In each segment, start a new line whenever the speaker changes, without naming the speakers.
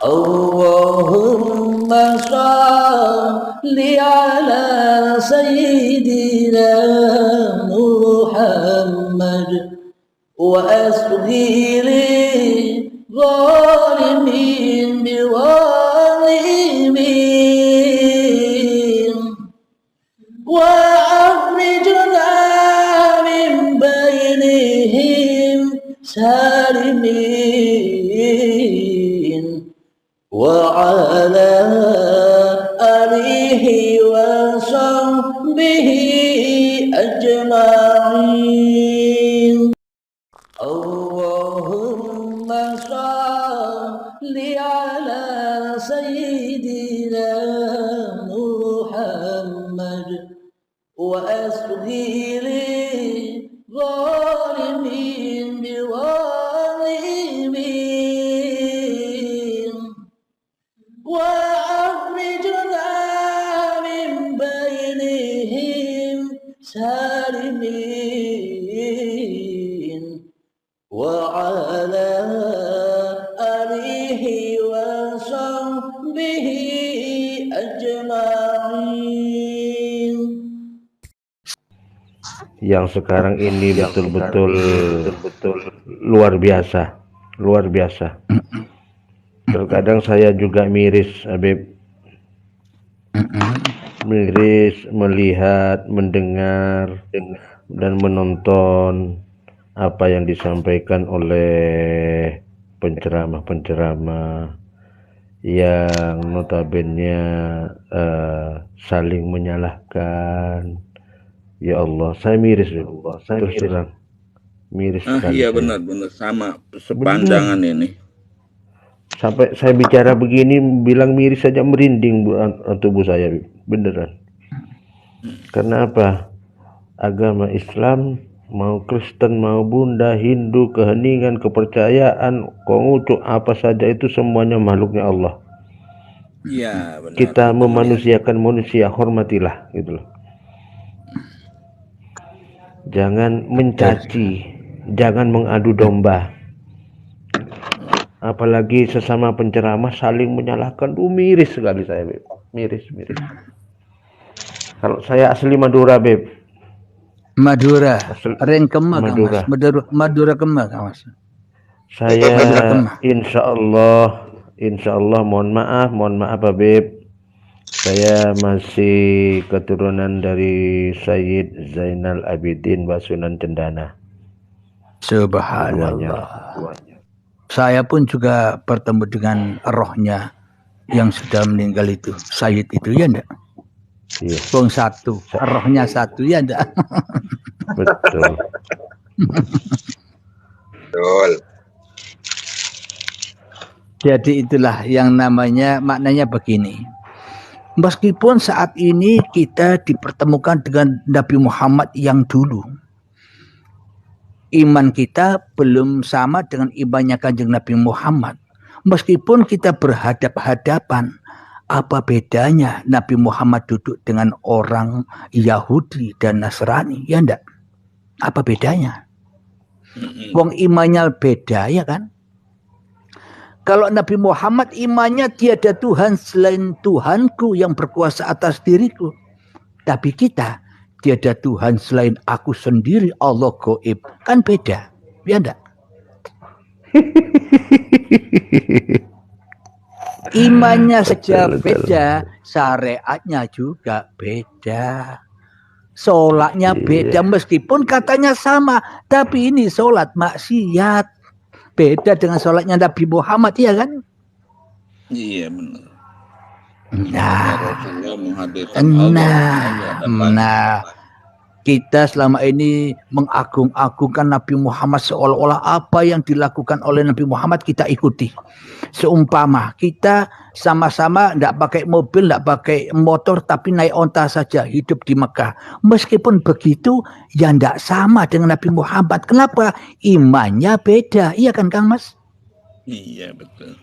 Allahumma shalli ala sayyidina Muhammad wa asghiri zalimin biwalimin wa akhrijna min bainihim salimin wa ala alihi wa sahbihi ajma'in. Allahumma shalli ala sayyidina Muhammad wa asghiri zalimin biwalimin wa akhrijna min bainihim salimin wa ala alihi wa sahbihi ajma'in.
Yang sekarang ini betul-betul luar biasa. Terkadang saya juga miris, Habib. Miris melihat, mendengar, dan menonton apa yang disampaikan oleh penceramah-penceramah yang notabene saling menyalahkan. Ya Allah, saya miris, terus terang miris sekali.
Iya benar sama sepanjangan ini.
Sampai saya bicara begini, bilang miris saja merinding tubuh saya, beneran. Karena apa? Agama Islam, mau Kristen, mau Buddha, Hindu, keheningan, kepercayaan, Konghucu, apa saja itu semuanya makhluknya Allah.
Iya benar.
Kita memanusiakan manusia, hormatilah, gitu loh. Jangan mencaci, jangan mengadu domba. Apalagi sesama penceramah saling menyalahkan. Miris sekali saya, Beb. Miris. Kalau saya asli Madura, Beb.
Madura, Ren Kemah, Madura. Madura Kemah, Mas.
Saya insya Allah mohon maaf Beb. Saya masih keturunan dari Sayyid Zainal Abidin Basunan Cendana.
Subhanallah. Saya pun juga bertemu dengan rohnya yang sudah meninggal itu, Sayyid itu, ya enggak?
Iya.
Bong satu, rohnya satu, ya enggak?
Betul.
Betul.
Jadi itulah yang maknanya begini. Meskipun saat ini kita dipertemukan dengan Nabi Muhammad yang dulu, iman kita belum sama dengan imannya Kanjeng Nabi Muhammad. Meskipun kita berhadap-hadapan, apa bedanya Nabi Muhammad duduk dengan orang Yahudi dan Nasrani? Ya enggak? Apa bedanya? Wong imannya beda, ya kan? Kalau Nabi Muhammad imannya tiada Tuhan selain Tuhanku yang berkuasa atas diriku. Tapi kita tiada Tuhan selain aku sendiri, Allah Gaib. Kan beda, ya enggak? Imannya saja beda, syariatnya juga beda. Sholatnya beda, meskipun katanya sama. Tapi ini sholat maksiat. Beda dengan sholatnya Nabi Muhammad, ya kan?
Iya benar.
Nah, kita selama ini mengagung-agungkan Nabi Muhammad seolah-olah apa yang dilakukan oleh Nabi Muhammad kita ikuti. Seumpama kita sama-sama tidak pakai mobil, tidak pakai motor, tapi naik onta saja, hidup di Mekah. Meskipun begitu, ya tidak sama dengan Nabi Muhammad. Kenapa? Imannya beda, iya kan Kang Mas?
Iya betul.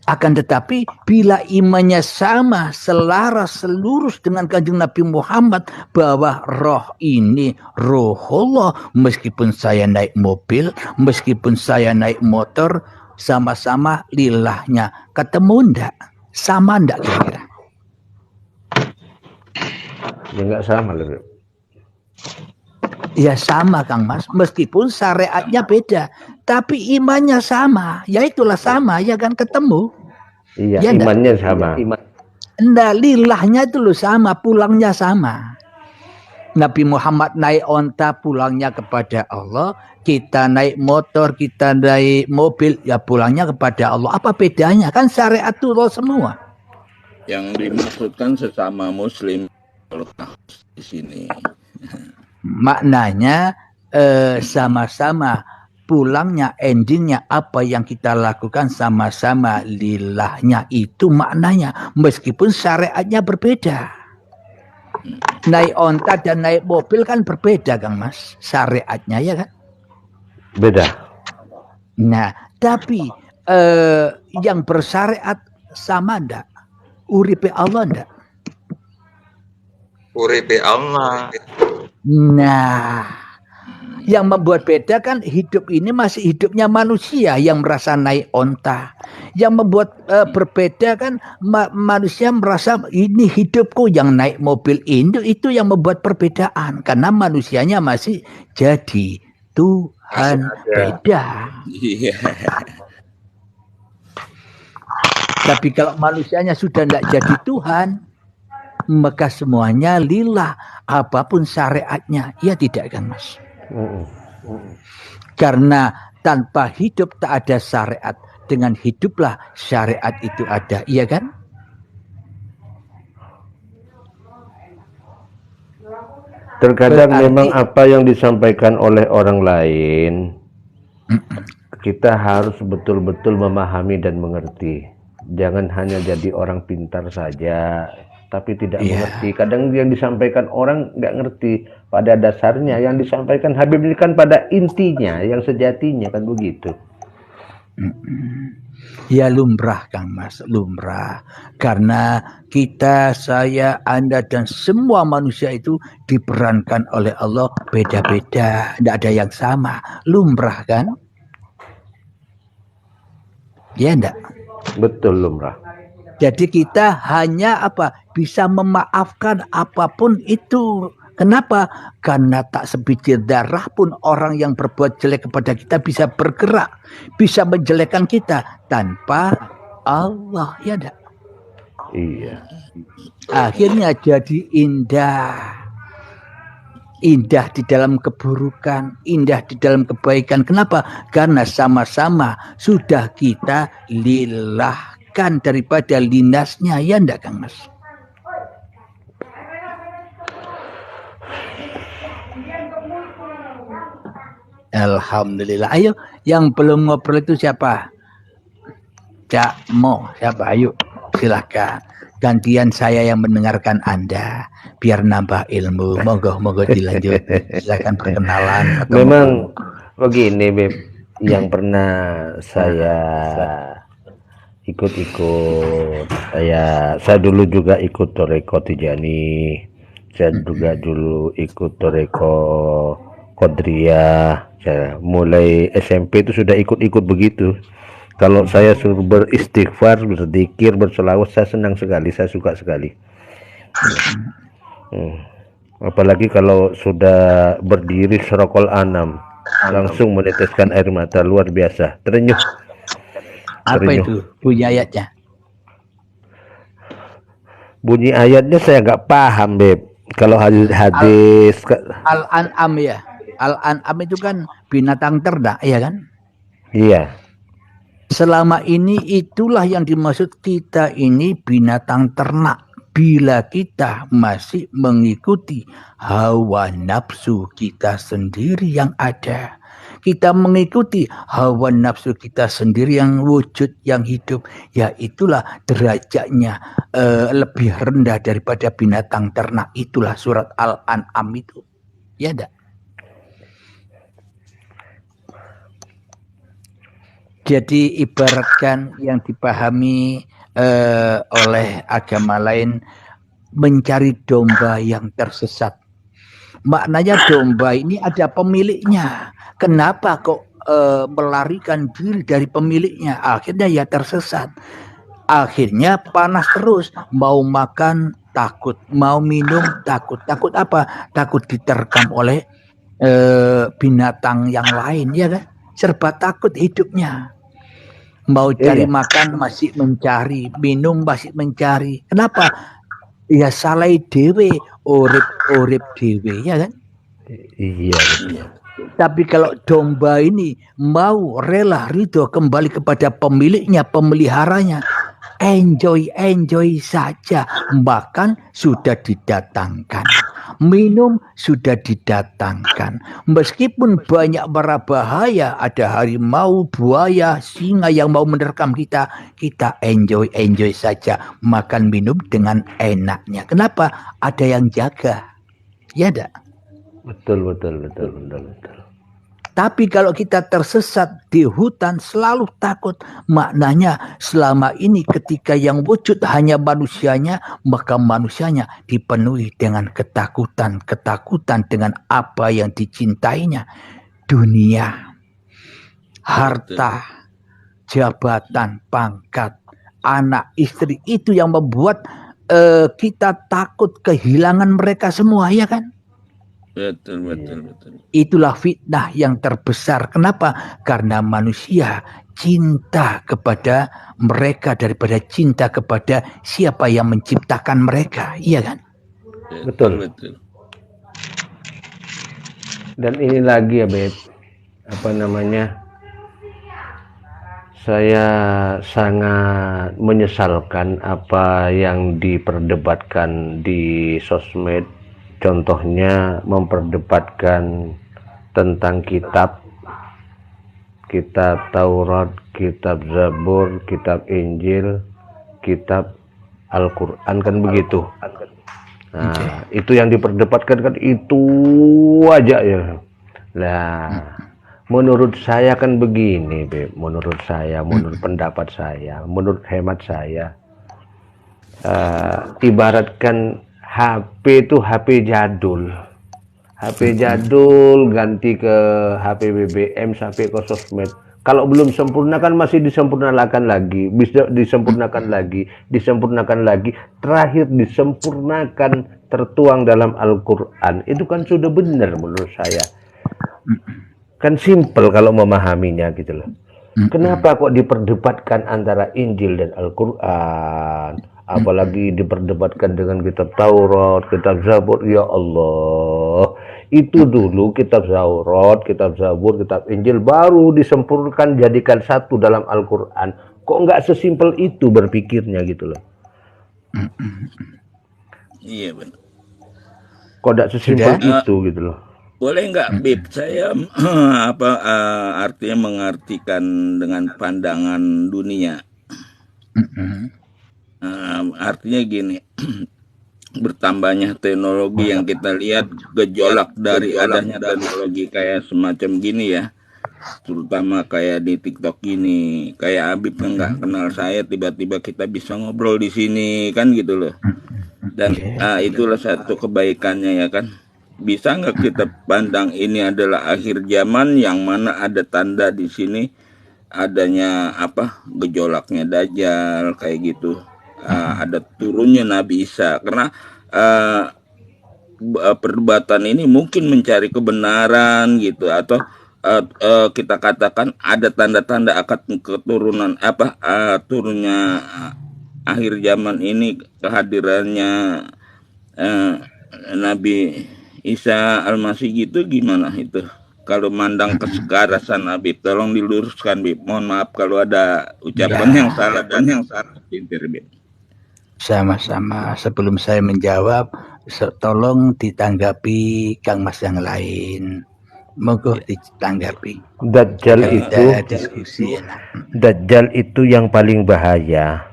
Akan tetapi bila imannya sama, selaras, selurus dengan Kanjeng Nabi Muhammad, bahwa roh ini roh Allah, meskipun saya naik mobil, meskipun saya naik motor, sama-sama lillahnya. Ketemu ndak? Sama ndak kira-kira?
Ya nggak sama lebih.
Ya sama Kang Mas, meskipun syariatnya beda, tapi imannya sama. Ya itulah sama, ya kan ketemu.
Iya,
Ya ndak?
imannya sama.
Ndak, lilahnya itu loh sama, pulangnya sama. Nabi Muhammad naik onta, pulangnya kepada Allah. Kita naik motor, kita naik mobil, ya pulangnya kepada Allah. Apa bedanya? Kan syariat itu Allah semua.
Yang dimaksudkan sesama Muslim kalau di sini.
Maknanya sama-sama pulangnya, endingnya apa yang kita lakukan sama-sama lillahnya, itu maknanya, meskipun syariatnya berbeda. Naik onta dan naik mobil kan berbeda Kang Mas, syariatnya ya kan
Beda.
Nah tapi yang bersyariat sama ndak? Uripe Allah ndak?
Uripe Allah.
Nah, yang membuat beda kan hidup ini masih hidupnya manusia yang merasa naik onta. Yang membuat berbeda kan manusia merasa ini hidupku, yang naik mobil itu yang membuat perbedaan. Karena manusianya masih jadi Tuhan beda.
Iya.
Tapi kalau manusianya sudah tidak jadi Tuhan, maka semuanya lillah, apapun syariatnya. Ya tidak kan Mas? Karena tanpa hidup tak ada syariat, dengan hiduplah syariat itu ada, iya kan?
Terkadang
Berarti,
memang apa yang disampaikan oleh orang lain, kita harus betul-betul memahami dan mengerti. Jangan hanya jadi orang pintar saja, tapi tidak mengerti. Kadang yang disampaikan orang nggak ngerti pada dasarnya. Yang disampaikan Habib ini kan pada intinya, yang sejatinya kan begitu.
Ya lumrah Kang Mas, lumrah. Karena kita, saya, Anda dan semua manusia itu diperankan oleh Allah beda-beda, tidak ada yang sama. Lumrah kan? Ya enggak?
Betul lumrah.
Jadi kita hanya bisa memaafkan apapun itu. Kenapa? Karena tak sebiji darah pun orang yang berbuat jelek kepada kita bisa bergerak, bisa menjelekkan kita tanpa Allah, ya enggak?
Iya.
Akhirnya jadi indah. Indah di dalam keburukan, indah di dalam kebaikan. Kenapa? Karena sama-sama sudah kita lilahkan daripada linasnya, ya enggak Kang Mas? Alhamdulillah. Ayo, yang belum ngobrol itu siapa? Cak Mo, siapa? Ayo, silakan. Gantian saya yang mendengarkan Anda, biar nambah ilmu. Monggo dilanjut. Silakan perkenalan.
Memang begini, Beb. Yang pernah saya ikut-ikut, saya dulu juga ikut Toreko Tijani. Saya juga dulu ikut Toreko Kodriyah. Saya mulai SMP itu sudah ikut-ikut begitu. Kalau saya suruh beristighfar, berzikir, berselawat, saya senang sekali, saya suka sekali. Apalagi kalau sudah berdiri serokol anam, langsung meneteskan air mata, luar biasa, terenyuh.
Apa itu bunyi ayatnya?
Bunyi ayatnya saya nggak paham, Beb. Kalau hadis
Al-An'am ya. Al-An'am itu kan binatang ternak, ya kan?
Iya.
Selama ini itulah yang dimaksud kita ini binatang ternak. Bila kita masih mengikuti hawa nafsu kita sendiri yang ada. Kita mengikuti hawa nafsu kita sendiri yang wujud, yang hidup. Ya itulah derajatnya lebih rendah daripada binatang ternak. Itulah surat Al-An'am itu. Ya enggak? Jadi ibaratkan yang dipahami oleh agama lain mencari domba yang tersesat. Maknanya domba ini ada pemiliknya. Kenapa kok melarikan diri dari pemiliknya, akhirnya ya tersesat. Akhirnya panas terus, mau makan takut, mau minum takut. Takut apa? Takut diterkam oleh binatang yang lain, ya kan? Serba takut hidupnya. Mau cari
Iya.
makan masih mencari, minum masih mencari. Kenapa? Ya salah dewe, urip dewe, ya kan?
Iya, betul.
Tapi kalau domba ini mau rela ridho kembali kepada pemiliknya, pemeliharanya, enjoy saja. Makan sudah didatangkan, minum sudah didatangkan. Meskipun banyak bara bahaya, ada harimau, buaya, singa yang mau menerkam kita, kita enjoy saja. Makan minum dengan enaknya. Kenapa? Ada yang jaga. Ya enggak?
Betul.
Tapi kalau kita tersesat di hutan selalu takut. Maknanya selama ini ketika yang wujud hanya manusianya, maka manusianya dipenuhi dengan ketakutan. Ketakutan dengan apa yang dicintainya. Dunia, harta, jabatan, pangkat, anak, istri. Itu yang membuat kita takut kehilangan mereka semua, ya kan?
Betul.
Itulah fitnah yang terbesar. Kenapa? Karena manusia cinta kepada mereka daripada cinta kepada siapa yang menciptakan mereka. Iya kan?
Betul. Dan ini lagi ya, Beb. Saya sangat menyesalkan apa yang diperdebatkan di sosmed. Contohnya memperdebatkan tentang kitab Taurat, kitab Zabur, kitab Injil, kitab Al-Quran, kan begitu. Nah, itu yang diperdebatkan kan itu aja ya. Nah, menurut saya kan begini, Beb. Menurut pendapat saya, menurut hemat saya, ibaratkan HP itu HP jadul ganti ke HP BBM sampai ke sosmed. Kalau belum sempurna kan masih disempurnakan lagi, bisa disempurnakan lagi, terakhir disempurnakan tertuang dalam Al-Quran. Itu kan sudah benar menurut saya. Kan simpel kalau memahaminya gitu loh. Kenapa kok diperdebatkan antara Injil dan Al-Quran? Apalagi diperdebatkan dengan kitab Taurat, kitab Zabur. Ya Allah, itu dulu kitab Taurat, kitab Zabur, kitab Injil baru disempurnakan jadikan satu dalam Al-Quran. Kok nggak sesimpel itu berpikirnya gitu loh.
Iya benar.
Kok nggak sesimpel itu gitu loh.
Boleh nggak, Bib? Saya artinya mengartikan dengan pandangan dunia. Artinya gini, bertambahnya teknologi yang kita lihat, gejolak dari adanya teknologi kayak semacam gini ya, terutama kayak di TikTok gini, kayak Habib yang nggak kenal saya tiba-tiba kita bisa ngobrol di sini kan gitu loh. Dan itulah satu kebaikannya ya kan. Bisa nggak kita pandang ini adalah akhir zaman yang mana ada tanda di sini adanya gejolaknya Dajjal kayak gitu. Ada turunnya Nabi Isa, karena perdebatan ini mungkin mencari kebenaran gitu, atau kita katakan ada tanda-tanda akan keturunan turunnya akhir zaman ini, kehadirannya Nabi Isa Al-Masih gitu. Gimana itu kalau mandang kesegarasan Nabi? Tolong diluruskan, Bib. Mohon maaf kalau ada ucapan yang salah dan yang salah. Bib.
Sama-sama. Sebelum saya menjawab, tolong ditanggapi Kang Mas yang lain. Moga ditanggapi.
Dajjal itu yang paling bahaya,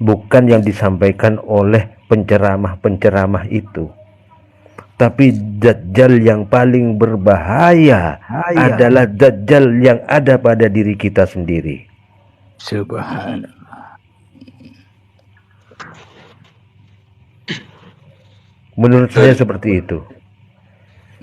bukan yang disampaikan oleh penceramah itu. Tapi Dajjal yang paling berbahaya adalah Dajjal yang ada pada diri kita sendiri.
Subhanallah.
Menurut saya seperti itu.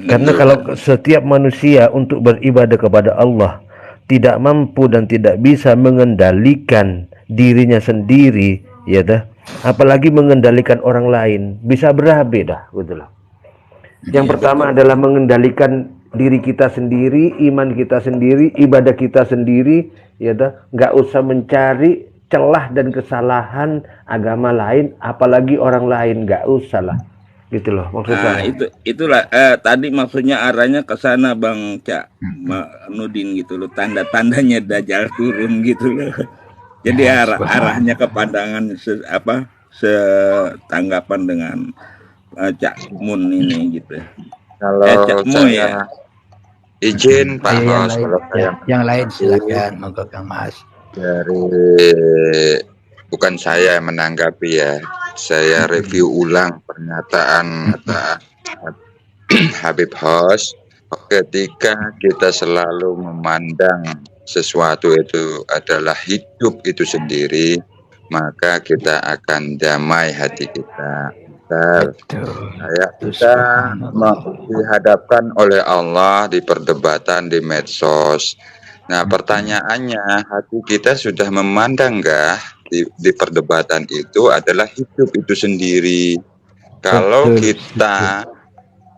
Karena kalau setiap manusia untuk beribadah kepada Allah tidak mampu dan tidak bisa mengendalikan dirinya sendiri, ya dah, apalagi mengendalikan orang lain, bisa berabe dah, gitu loh. Yang pertama adalah mengendalikan diri kita sendiri, iman kita sendiri, ibadah kita sendiri, ya dah, nggak usah mencari celah dan kesalahan agama lain, apalagi orang lain, nggak usah lah, gitu loh maksud saya.
Itulah tadi maksudnya arahnya ke sana Bang Cak Nudin gitu loh, tanda-tandanya Dajjal turun gitu loh. Jadi arahnya ke pandangan setanggapan dengan Cak Mun ini gitu.
Kalau
Cak Mun ya.
Izin Pak Hos, kalau
yang lain silakan, monggo Kang Mas.
Bukan saya yang menanggapi ya, saya review ulang pernyataan Habib Hos. Ketika kita selalu memandang sesuatu itu adalah hidup itu sendiri, maka kita akan damai hati kita. Kita dihadapkan oleh Allah di perdebatan di medsos. Nah, pertanyaannya, hati kita sudah memandang nggak di perdebatan itu adalah hidup itu sendiri. Kalau kita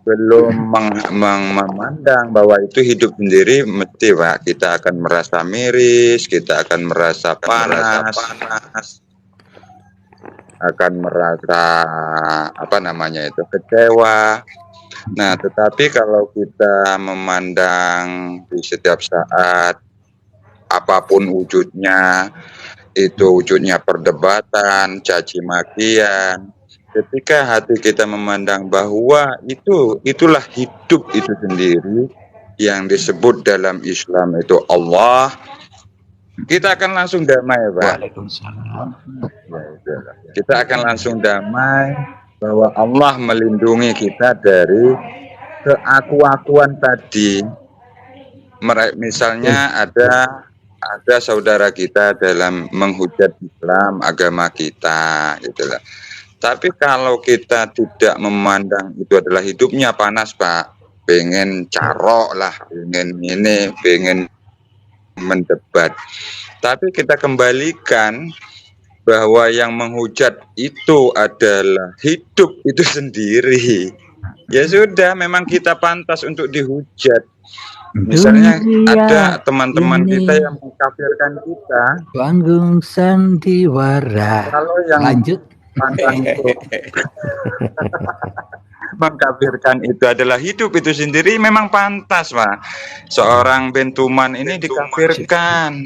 belum memandang bahwa itu hidup sendiri, mesti Pak, kita akan merasa miris, kita akan merasa panas, akan merasa kecewa. Nah, tetapi kalau kita memandang di setiap saat apapun wujudnya, itu wujudnya perdebatan, caci makian, ketika hati kita memandang bahwa itulah hidup itu sendiri yang disebut dalam Islam itu Allah, kita akan langsung damai, Pak. Kita akan langsung damai bahwa Allah melindungi kita dari keaku-akuan tadi. Misalnya ada saudara kita dalam menghujat Islam, agama kita, gitulah. Tapi kalau kita tidak memandang itu adalah hidupnya panas, Pak, pengen carok lah, pengen mendebat. Tapi kita kembalikan bahwa yang menghujat itu adalah hidup itu sendiri. Ya sudah, memang kita pantas untuk dihujat. Misalnya ada teman-teman kita yang mengkafirkan kita,
panggung sandiwara.
Kalau yang
lanjut
mengkafirkan itu adalah hidup itu sendiri, memang pantas, Pak. Seorang Bentuman ini dikafirkan.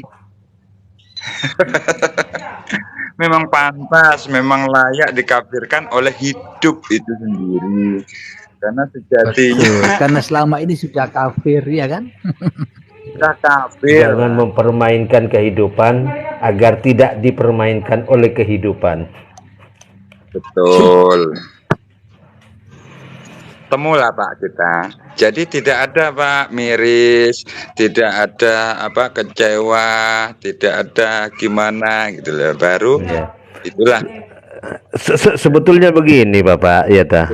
Memang pantas, memang layak dikafirkan oleh hidup itu sendiri. Karena sejatinya
karena selama ini sudah kafir, ya kan?
Sudah kafir.
Jangan mempermainkan kehidupan agar tidak dipermainkan oleh kehidupan.
Betul. Temulah Pak kita. Jadi tidak ada Pak miris, tidak ada kecewa, tidak ada gimana gitu loh. Baru itulah.
Sebetulnya begini Bapak, ya ta.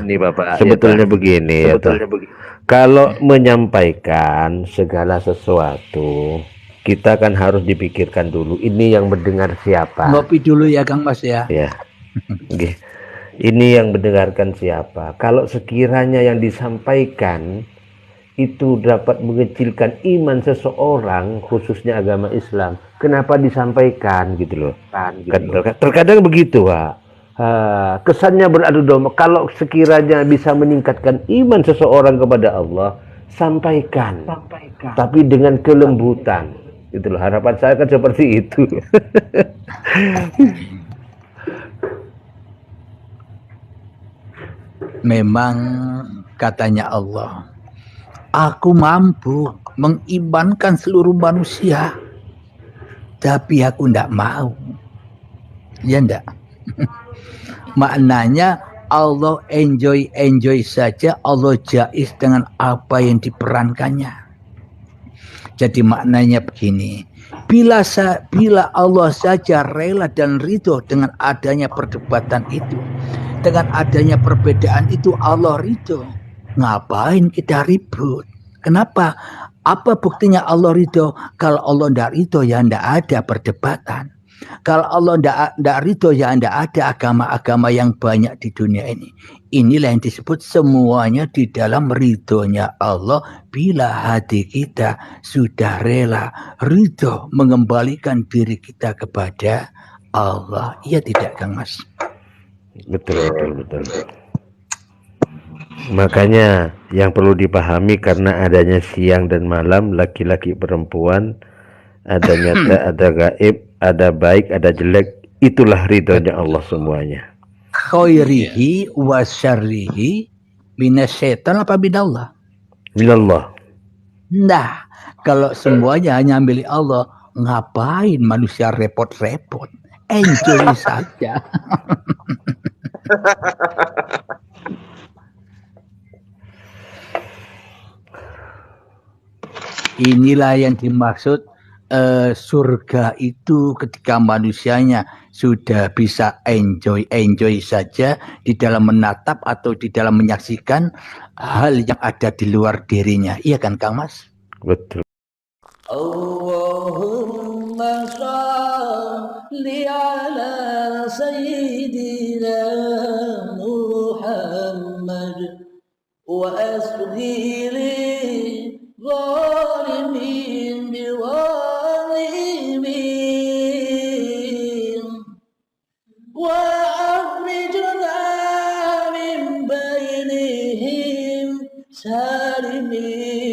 Sebetulnya begini, ya ta. Kalau menyampaikan segala sesuatu, kita kan harus dipikirkan dulu. Ini yang mendengar siapa?
Ngopi dulu ya Kang Mas ya.
Ya. Ini yang mendengarkan siapa? Kalau sekiranya yang disampaikan itu dapat mengecilkan iman seseorang, khususnya agama Islam, kenapa disampaikan gitu loh? Terkadang begitu, Pak. Kesannya beradu domba. Kalau sekiranya bisa meningkatkan iman seseorang kepada Allah, sampaikan. Tapi dengan kelembutan. Gitu loh. Harapan saya kan seperti itu.
Memang katanya Allah, aku mampu mengimankan seluruh manusia, tapi aku tidak mau. Ya enggak? Maknanya Allah enjoy saja, Allah jais dengan apa yang diperankannya. Jadi maknanya begini, bila Allah saja rela dan ridho dengan adanya perdebatan itu, dengan adanya perbedaan itu Allah ridho, ngapain kita ribut? Kenapa? Apa buktinya Allah ridho? Kalau Allah tidak ridho ya tidak ada perdebatan. Kalau Allah tidak ridho ya tidak ada agama-agama yang banyak di dunia ini. Inilah yang disebut semuanya di dalam ridhonya Allah bila hati kita sudah rela ridho mengembalikan diri kita kepada Allah. Iya tidak Kang Mas?
Betul. Makanya yang perlu dipahami karena adanya siang dan malam, laki-laki perempuan, ada nyata, ada gaib, ada baik, ada jelek, itulah ridhonya Allah semuanya.
Khairihi wa syarrihi minasyaitan apa minallah?
Minallah.
Nah, kalau semuanya hanya milik Allah, ngapain manusia repot-repot? Enjoy saja. Inilah yang dimaksud surga itu ketika manusianya sudah bisa enjoy saja di dalam menatap atau di dalam menyaksikan hal yang ada di luar dirinya. Iya kan Kang Mas?
Betul.
Allahumma shalli ala sayyidina Muhammad wa asghili zalimin biwalimin wa akhrijna min bainihim salimin